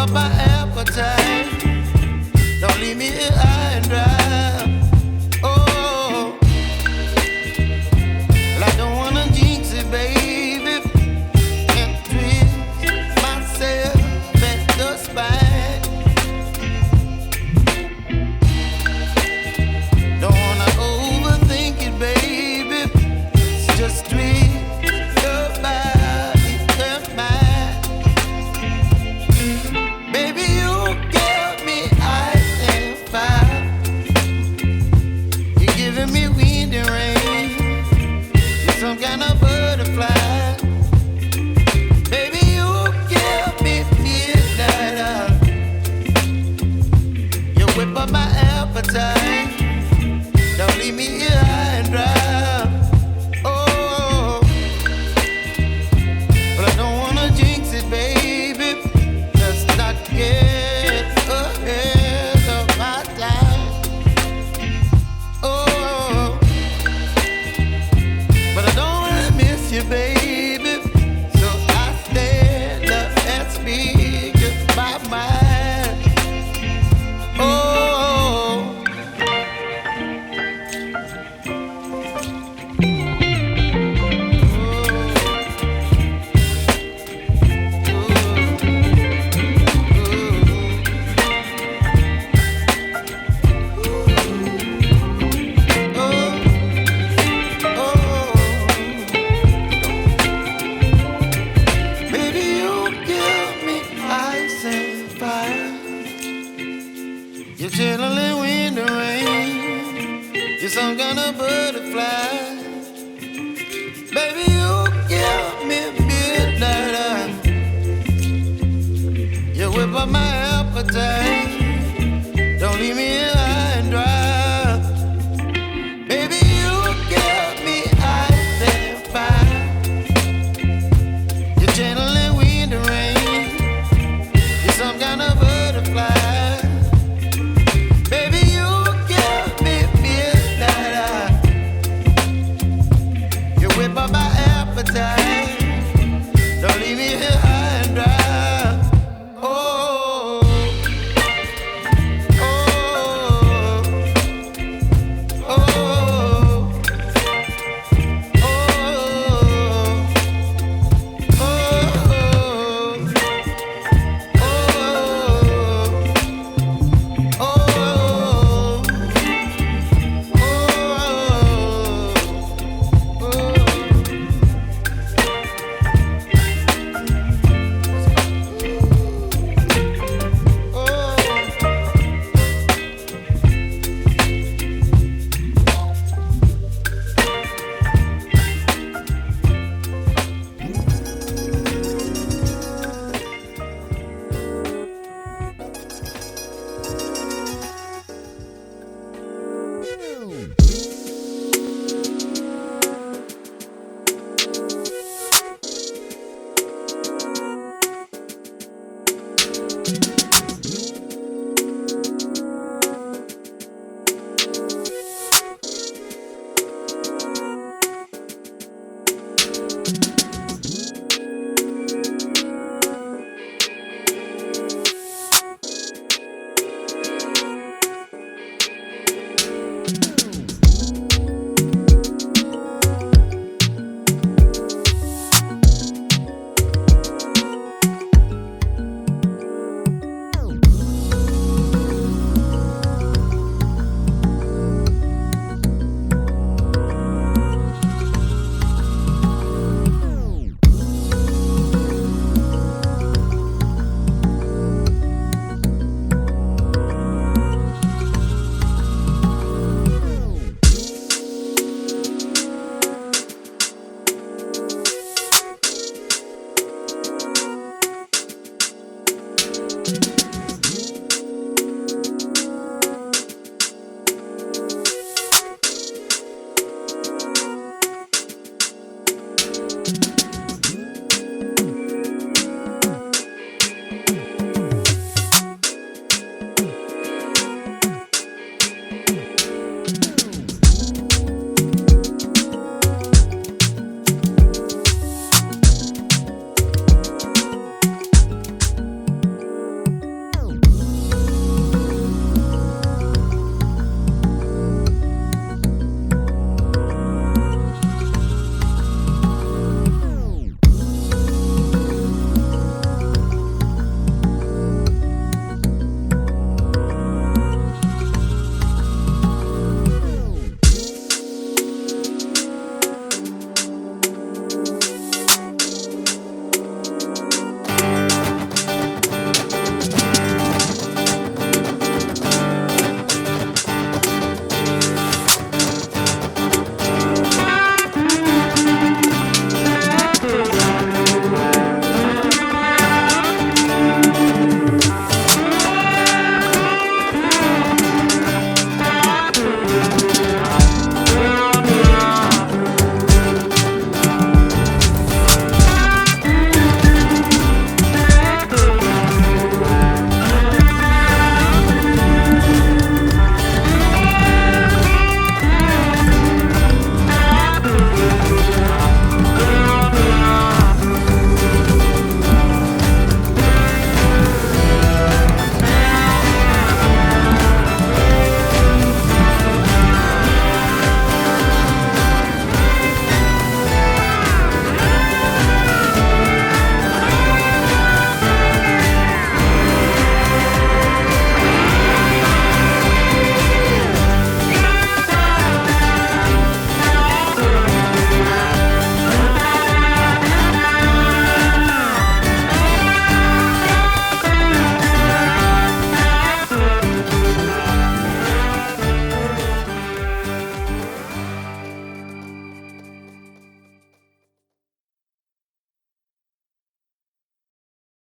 up my appetite. Don't leave me here high and dry. Oh, well, I don't wanna jinx it, baby, and twist myself at the spine. Don't wanna overthink it, baby. It's just twist your body and mine. Baby, you give me ice and fire. You're giving me wind and rain. You're some kind of butterfly. Baby, you give me midnight. You whip up my appetite. Don't leave me here high and dry. Oh, but I don't wanna jinx it, baby. Let's not get ahead of my time. Oh, but I don't wanna miss you, baby. So I stand up and speak my mind. Oh. You're chilling wind and rain. You're some kind of butterfly. Baby, you give me midnight. You whip up my appetite.